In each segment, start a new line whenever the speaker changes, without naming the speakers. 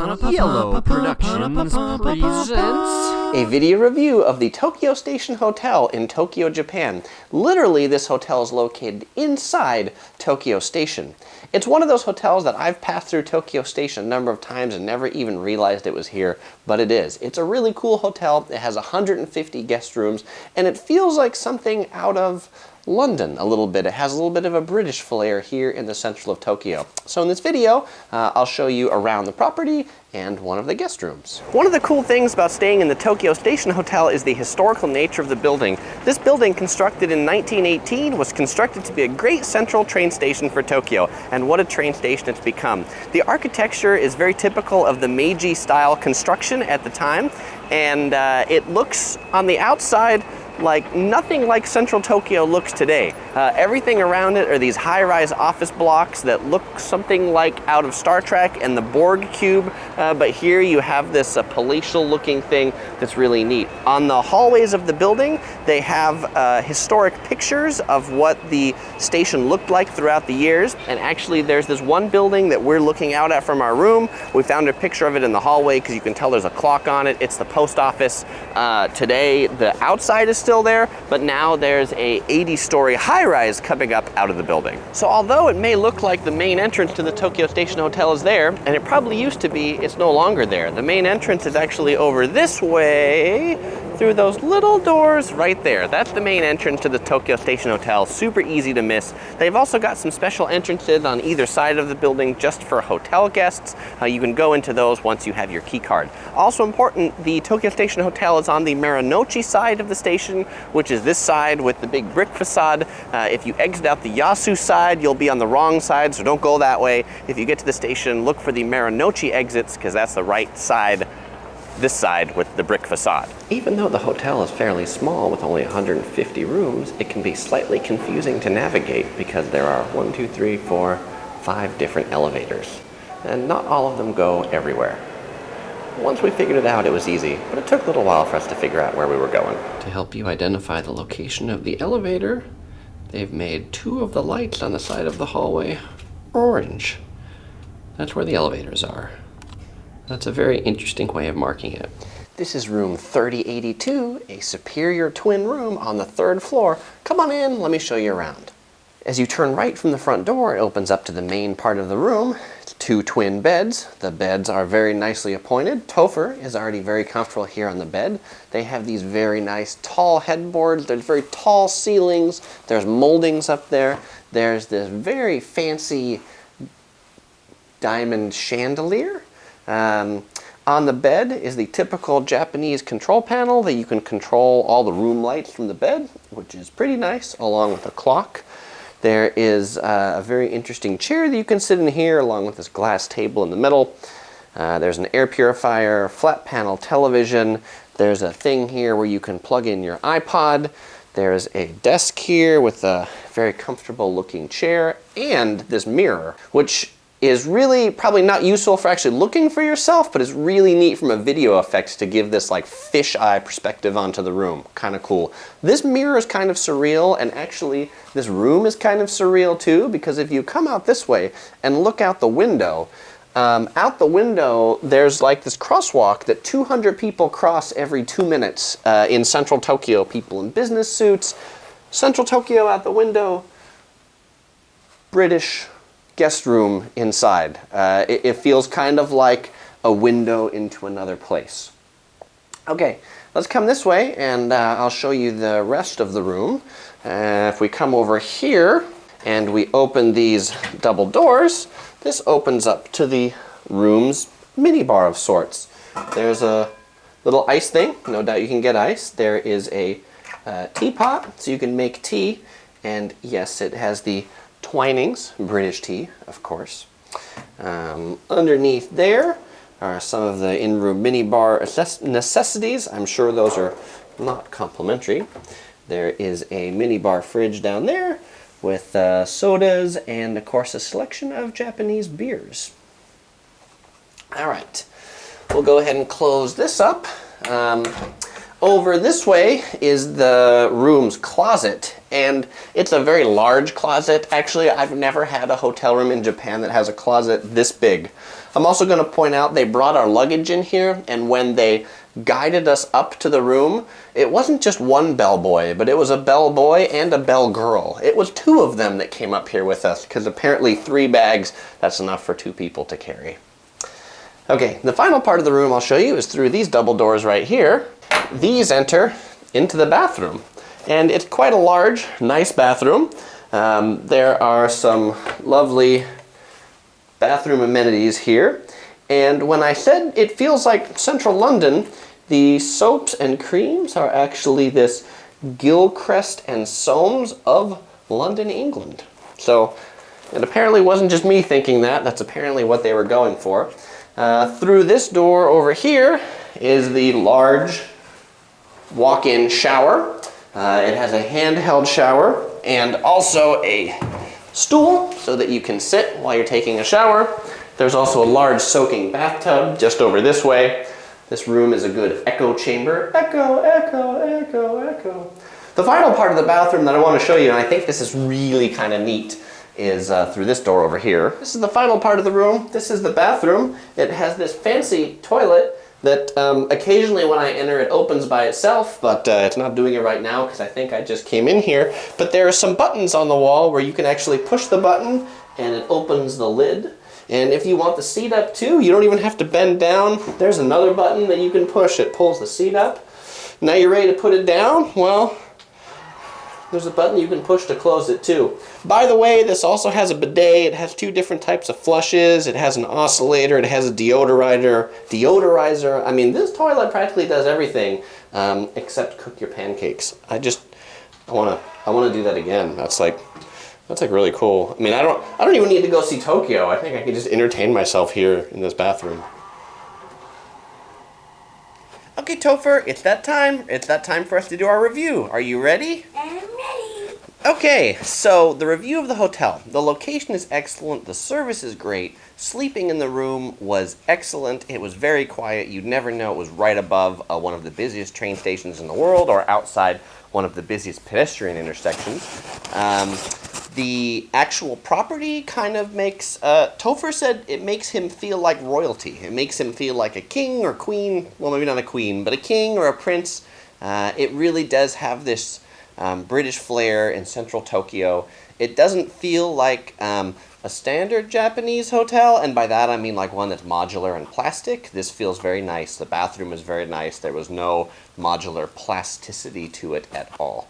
Yellow Productions presents
a video review of the Tokyo Station Hotel in Tokyo, Japan. Literally, this hotel is located inside Tokyo Station. It's one of those hotels that I've passed through Tokyo Station a number of times and never even realized it was here, but it is. It's a really cool hotel. It has 150 guest rooms, and it feels like something out of London a little bit. It has a little bit of a British flair here in the central of Tokyo. So in this video, I'll show you around the property and one of the guest rooms. One of the cool things about staying in the Tokyo Station Hotel is the historical nature of the building. This building, constructed in 1918, was constructed to be a great central train station for Tokyo, and what a train station it's become. The architecture is very typical of the Meiji style construction at the time, and it looks on the outside like nothing like central Tokyo looks today. Everything around it are these high-rise office blocks that look something like out of Star Trek and the Borg cube, but here you have this palatial looking thing that's really neat. On the hallways of the building, they have historic pictures of what the station looked like throughout the years, and actually there's this one building that we're looking out at from our room. We found a picture of it in the hallway because you can tell there's a clock on it. It's the post office. Today the outside is still there, but now there's a 80-story high-rise coming up out of the building. So although it may look like the main entrance to the Tokyo Station Hotel is there, and it probably used to be, it's no longer there. The main entrance is actually over this way, through those little doors right there. That's the main entrance to the Tokyo Station Hotel. Super easy to miss. They've also got some special entrances on either side of the building just for hotel guests. You can go into those once you have your key card. Also important, the Tokyo Station Hotel is on the Marunouchi side of the station, which is this side with the big brick facade. If you exit out the Yasu side, you'll be on the wrong side, so don't go that way. If you get to the station, look for the Marunouchi exits, because that's the right side, this side with the brick facade. Even though the hotel is fairly small with only 150 rooms, it can be slightly confusing to navigate because there are 1, 2, 3, 4, 5 different elevators, and not all of them go everywhere. Once we figured it out, it was easy, but it took a little while for us to figure out where we were going. To help you identify the location of the elevator, they've made 2 of the lights on the side of the hallway orange. That's where the elevators are. That's a very interesting way of marking it. This is room 3082, a superior twin room on the 3rd floor. Come on in, let me show you around. As you turn right from the front door, it opens up to the main part of the room. It's 2 twin beds. The beds are very nicely appointed. Topher is already very comfortable here on the bed. They have these very nice tall headboards. There's very tall ceilings. There's moldings up there. There's this very fancy diamond chandelier. On the bed is the typical Japanese control panel that you can control all the room lights from the bed, which is pretty nice, along with a clock. There is a very interesting chair that you can sit in here, along with this glass table in the middle. There's an air purifier, flat panel television. There's a thing here where you can plug in your iPod. There's a desk here with a very comfortable looking chair and this mirror, which is really probably not useful for actually looking for yourself, but is really neat from a video effect to give this like fisheye perspective onto the room. Kind of cool. This mirror is kind of surreal, and actually this room is kind of surreal too, because if you come out this way and look out the window, there's like this crosswalk that 200 people cross every 2 minutes in central Tokyo. People in business suits. Central Tokyo out the window. British guest room inside. It feels kind of like a window into another place. Okay, let's come this way and I'll show you the rest of the room. If we come over here and we open these double doors, this opens up to the room's minibar of sorts. There's a little ice thing. No doubt you can get ice. There is a teapot, so you can make tea. And yes, it has the Twinings, British tea, of course. Underneath there are some of the in-room minibar necessities. I'm sure those are not complimentary. There is a minibar fridge down there with sodas and, of course, a selection of Japanese beers. All right, we'll go ahead and close this up. Over this way is the room's closet, And it's a very large closet. Actually, I've never had a hotel room in Japan that has a closet this big. I'm also going to point out they brought our luggage in here, and when they guided us up to the room, it wasn't just one bellboy, but it was a bellboy and a bellgirl. It was two of them that came up here with us, because apparently 3 bags, that's enough for 2 people to carry. Okay, the final part of the room I'll show you is through these double doors right here. These enter into the bathroom. And it's quite a large, nice bathroom. There are some lovely bathroom amenities here. And when I said it feels like central London, the soaps and creams are actually this Gilchrist and Soames of London, England. So it apparently wasn't just me thinking that. That's apparently what they were going for. Through this door over here is the large walk-in shower. It has a handheld shower and also a stool so that you can sit while you're taking a shower. There's also a large soaking bathtub just over this way. This room is a good echo chamber. Echo, echo, echo, echo. The final part of the bathroom that I want to show you, and I think this is really kind of neat, is through this door over here. This is the final part of the room. This is the bathroom. It has this fancy toilet that occasionally when I enter it opens by itself, but it's not doing it right now because I think I just came in here. But there are some buttons on the wall where you can actually push the button and it opens the lid. And if you want the seat up too, you don't even have to bend down. There's another button that you can push. It pulls the seat up. Now you're ready to put it down? Well, there's a button you can push to close it too. By the way, this also has a bidet. It has 2 different types of flushes. It has an oscillator. It has a deodorizer. I mean, this toilet practically does everything except cook your pancakes. I want to do that again. That's like really cool. I mean, I don't even need to go see Tokyo. I think I can just entertain myself here in this bathroom. Okay, Topher, it's that time. It's that time for us to do our review. Are you ready?
I'm ready.
Okay, so the review of the hotel. The location is excellent. The service is great. Sleeping in the room was excellent. It was very quiet. You'd never know it was right above one of the busiest train stations in the world or outside one of the busiest pedestrian intersections. The actual property kind of makes, Topher said it makes him feel like royalty. It makes him feel like a king or queen, well maybe not a queen, but a king or a prince. It really does have this British flair in central Tokyo. It doesn't feel like a standard Japanese hotel, and by that I mean like one that's modular and plastic. This feels very nice. The bathroom is very nice. There was no modular plasticity to it at all.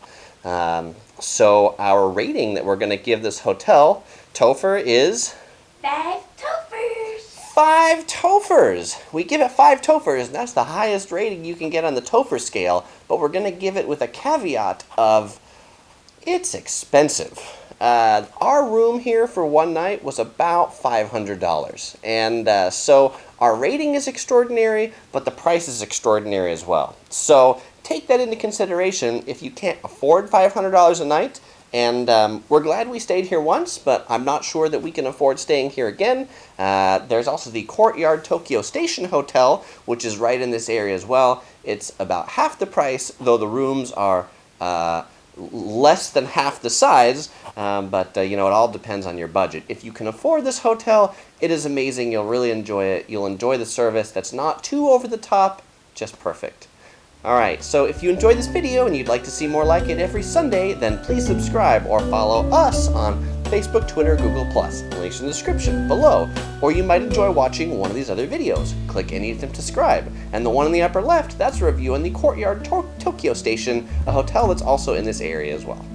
So our rating that we're going to give this hotel, Topher, is
5 Tophers.
5 Tophers. We give it 5 Tophers, and that's the highest rating you can get on the Topher scale, but we're going to give it with a caveat of it's expensive. Our room here for one night was about $500, and so our rating is extraordinary, but the price is extraordinary as well. So take that into consideration if you can't afford $500 a night. And we're glad we stayed here once, but I'm not sure that we can afford staying here again. There's also the Courtyard Tokyo Station Hotel, which is right in this area as well. It's about half the price, though the rooms are less than half the size, but you know, it all depends on your budget. If you can afford this hotel, it is amazing. You'll really enjoy it. You'll enjoy the service that's not too over the top, just perfect. Alright, so if you enjoyed this video and you'd like to see more like it every Sunday, then please subscribe or follow us on Facebook, Twitter, Google+. Links in the description below. Or you might enjoy watching one of these other videos. Click any of them to subscribe. And the one in the upper left, that's a review on the Courtyard Tokyo Station, a hotel that's also in this area as well.